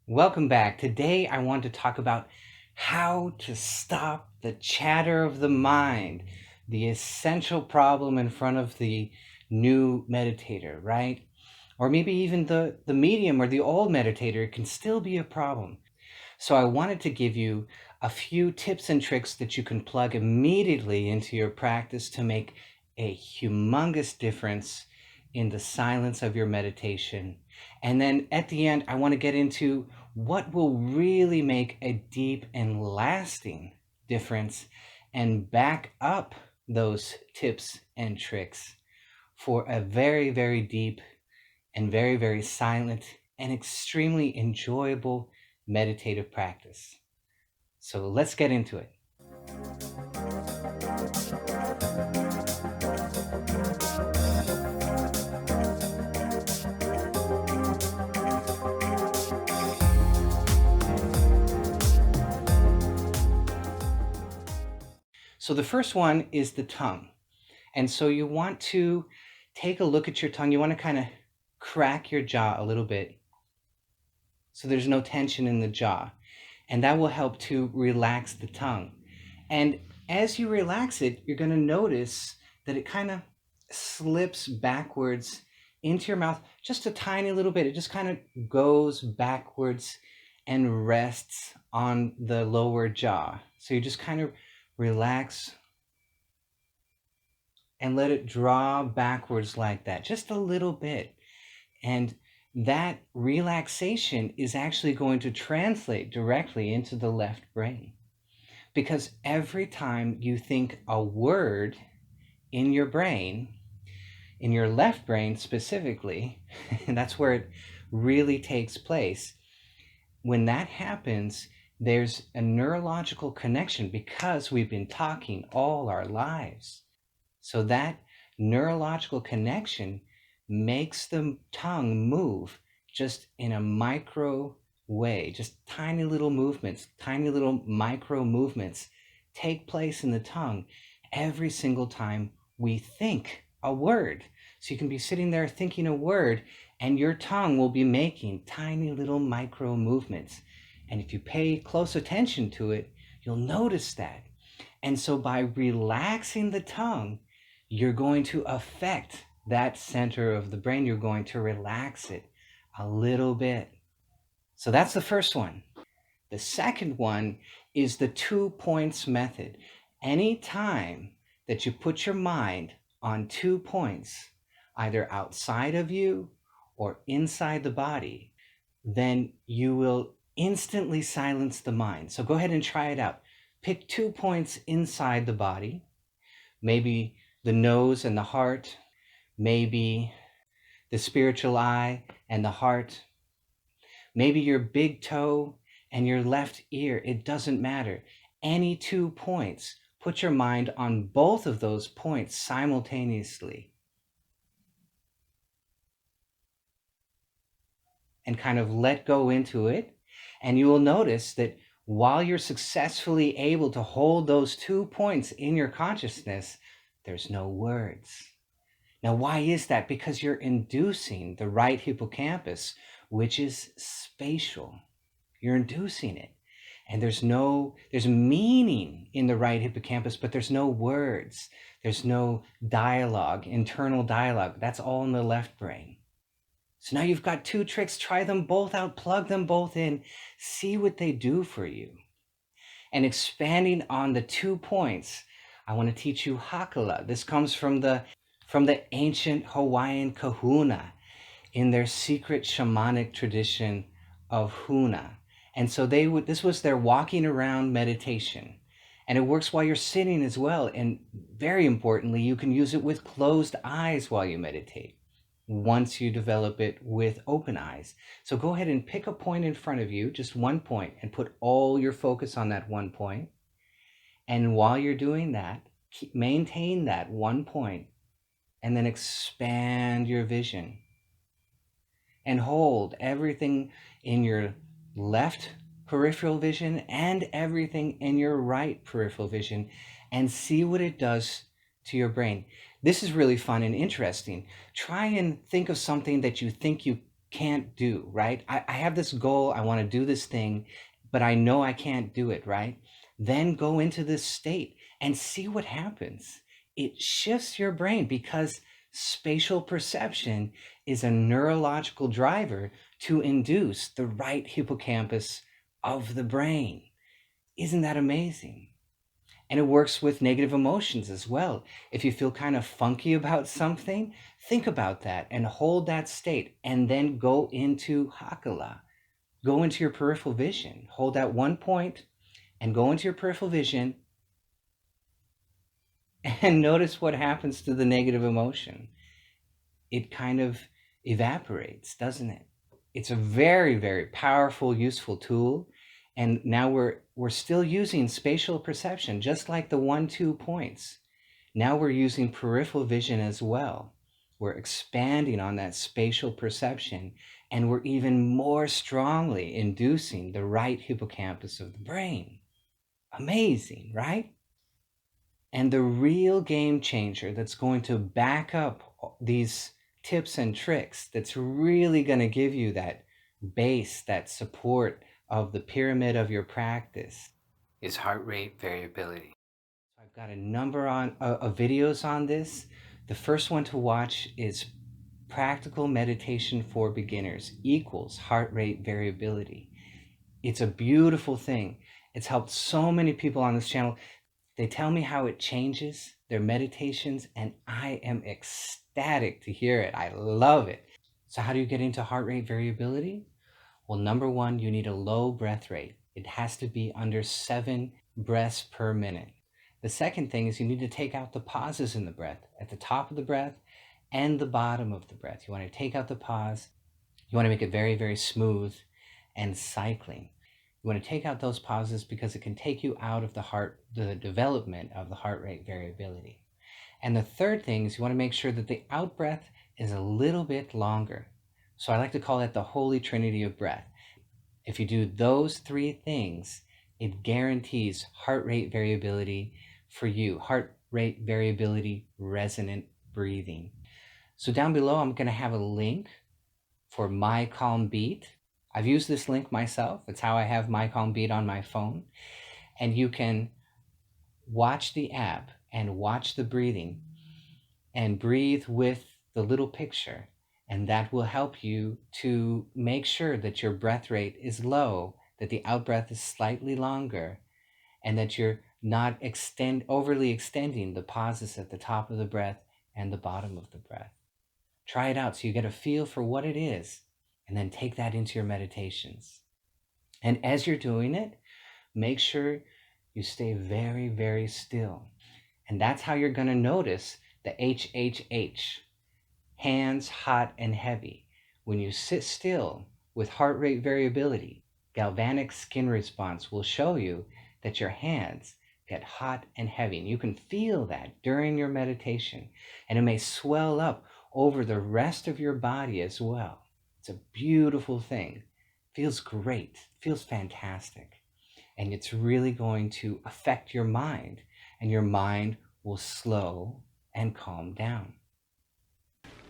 Welcome back. Today I want to talk about how to stop the chatter of the mind, the essential problem in front of the new meditator, right? Or maybe even the medium or the old meditator can still be a problem. So I wanted to give you a few tips and tricks that you can plug immediately into your practice to make a humongous difference in the silence of your meditation. And then at the end, I want to get into what will really make a deep and lasting difference and back up those tips and tricks for a very, very deep and very, very silent and extremely enjoyable meditative practice. So let's get into it. So the first one is the tongue. And so you want to take a look at your tongue. You want to kind of crack your jaw a little bit so there's no tension in the jaw. And that will help to relax the tongue. And as you relax it, you're going to notice that it kind of slips backwards into your mouth just a tiny little bit. It just kind of goes backwards and rests on the lower jaw. So you just kind of relax and let it draw backwards like that, just a little bit. And that relaxation is actually going to translate directly into the left brain. Because every time you think a word in your brain, in your left brain specifically, and that's where it really takes place, when that happens, there's a neurological connection because we've been talking all our lives. So that neurological connection makes the tongue move just in a micro way, just tiny little movements, tiny little micro movements take place in the tongue every single time we think a word. So you can be sitting there thinking a word and your tongue will be making tiny little micro movements. And if you pay close attention to it, you'll notice that. And so by relaxing the tongue, you're going to affect that center of the brain. You're going to relax it a little bit. So that's the first one. The second one is the 2 points method. Anytime that you put your mind on 2 points, either outside of you or inside the body, then you will instantly silence the mind. So go ahead and try it out. Pick 2 points inside the body, maybe the nose and the heart, maybe the spiritual eye and the heart, maybe your big toe and your left ear. It doesn't matter. Any 2 points. Put your mind on both of those points simultaneously. And kind of let go into it. And you will notice that while you're successfully able to hold those 2 points in your consciousness, there's no words. Now, why is that? Because you're inducing the right hippocampus, which is spatial. You're inducing it. And there's meaning in the right hippocampus, but there's no words. There's no dialogue, internal dialogue. That's all in the left brain. So now you've got 2 tricks. Try them both out, plug them both in, see what they do for you. And expanding on the 2 points, I want to teach you Hakala. This comes from the ancient Hawaiian kahuna in their secret shamanic tradition of huna. And so this was their walking around meditation. And it works while you're sitting as well. And very importantly, you can use it with closed eyes while you meditate, once you develop it with open eyes. So go ahead and pick a point in front of you, just 1 point, and put all your focus on that 1 point. And while you're doing that, maintain that 1 point, and then expand your vision. And hold everything in your left peripheral vision and everything in your right peripheral vision, and see what it does to your brain. This is really fun and interesting. Try and think of something that you think you can't do, right? I have this goal, I want to do this thing, but I know I can't do it, right? Then go into this state and see what happens. It shifts your brain because spatial perception is a neurological driver to induce the right hippocampus of the brain. Isn't that amazing? And it works with negative emotions as well. If you feel kind of funky about something, think about that and hold that state, and then go into Hakala. Go into your peripheral vision. Hold that one point and go into your peripheral vision and notice what happens to the negative emotion. It kind of evaporates, doesn't it? It's a very, very powerful, useful tool. And now we're still using spatial perception, just like the 1-2 points. Now we're using peripheral vision as well. We're expanding on that spatial perception, and we're even more strongly inducing the right hippocampus of the brain. Amazing, right? And the real game changer that's going to back up these tips and tricks, that's really going to give you that base, that support of the pyramid of your practice, is heart rate variability. I've got a number of videos on this. The first one to watch is Practical Meditation for Beginners equals heart rate variability. It's a beautiful thing. It's helped so many people on this channel. They tell me how it changes their meditations, and I am ecstatic to hear it. I love it. So how do you get into heart rate variability? Well, number one, you need a low breath rate. It has to be under 7 breaths per minute. The second thing is you need to take out the pauses in the breath, at the top of the breath and the bottom of the breath. You want to take out the pause. You want to make it very, very smooth and cycling. You want to take out those pauses because it can take you out of the development of the heart rate variability. And the third thing is you want to make sure that the out breath is a little bit longer. So I like to call it the holy trinity of breath. If you do those 3 things, it guarantees heart rate variability for you, heart rate variability resonant breathing. So down below, I'm going to have a link for My Calm Beat. I've used this link myself. It's how I have My Calm Beat on my phone. And you can watch the app and watch the breathing and breathe with the little picture. And that will help you to make sure that your breath rate is low, that the out breath is slightly longer, and that you're not overly extending the pauses at the top of the breath and the bottom of the breath. Try it out so you get a feel for what it is, and then take that into your meditations. And as you're doing it, make sure you stay very, very still. And that's how you're going to notice the HHH, hands hot and heavy. When you sit still with heart rate variability, galvanic skin response will show you that your hands get hot and heavy. And you can feel that during your meditation. And it may swell up over the rest of your body as well. It's a beautiful thing. Feels great. Feels fantastic. And it's really going to affect your mind. And your mind will slow and calm down.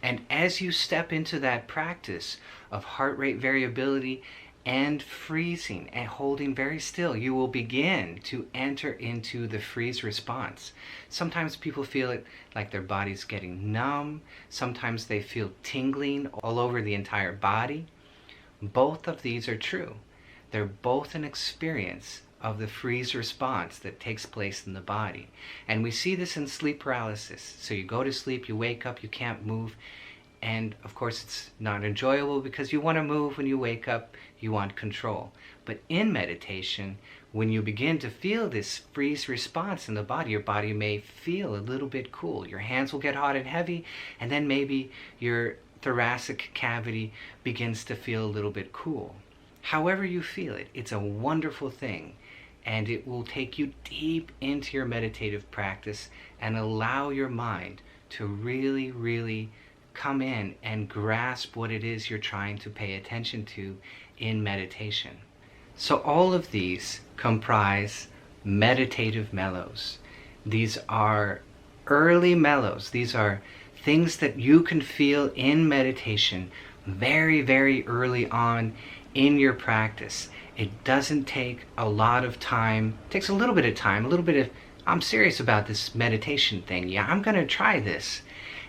And as you step into that practice of heart rate variability and freezing and holding very still, you will begin to enter into the freeze response. Sometimes people feel it like their body's getting numb. Sometimes they feel tingling all over the entire body. Both of these are true. They're both an experience of the freeze response that takes place in the body. And we see this in sleep paralysis. So you go to sleep, you wake up, you can't move. And of course it's not enjoyable because you want to move when you wake up, you want control. But in meditation, when you begin to feel this freeze response in the body, your body may feel a little bit cool. Your hands will get hot and heavy, and then maybe your thoracic cavity begins to feel a little bit cool. However you feel it, it's a wonderful thing. And it will take you deep into your meditative practice and allow your mind to really, really come in and grasp what it is you're trying to pay attention to in meditation. So all of these comprise meditative mellows. These are early mellows. These are things that you can feel in meditation very, very early on in your practice. It doesn't take a lot of time. It takes a little bit of time, a little bit of, I'm serious about this meditation thing. Yeah, I'm going to try this.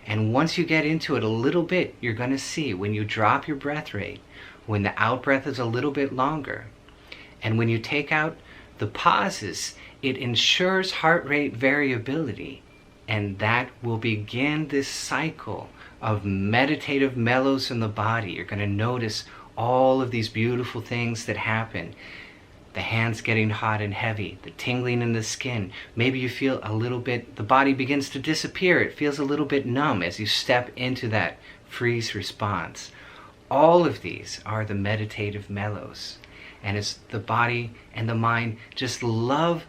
And once you get into it a little bit, you're going to see when you drop your breath rate, when the out breath is a little bit longer, and when you take out the pauses, it ensures heart rate variability. And that will begin this cycle of meditative mellows in the body. You're going to notice all of these beautiful things that happen. The hands getting hot and heavy, the tingling in the skin. Maybe you feel a little bit, the body begins to disappear. It feels a little bit numb as you step into that freeze response. All of these are the meditative mellows. And it's the body and the mind just love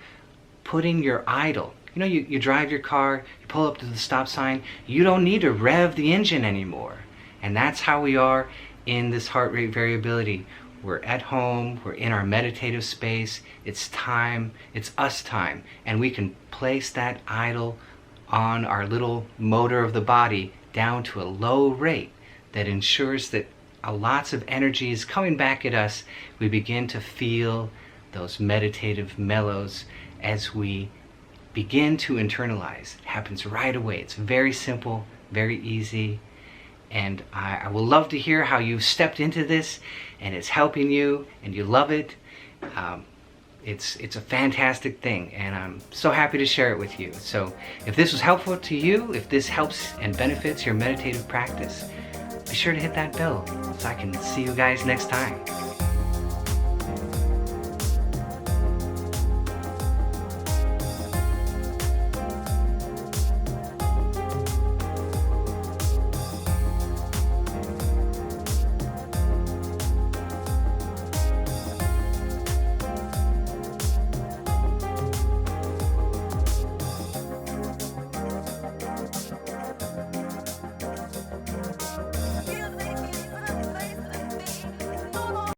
putting your idle. You know, you drive your car, you pull up to the stop sign, you don't need to rev the engine anymore. And that's how we are in this heart rate variability. We're at home, we're in our meditative space, it's time, it's us time, and we can place that idle on our little motor of the body down to a low rate that ensures that lots of energy is coming back at us. We begin to feel those meditative mellows as we begin to internalize. It happens right away. It's very simple, very easy. And I will love to hear how you've stepped into this and it's helping you and you love it. It's a fantastic thing and I'm so happy to share it with you. So if this was helpful to you, if this helps and benefits your meditative practice, be sure to hit that bell so I can see you guys next time.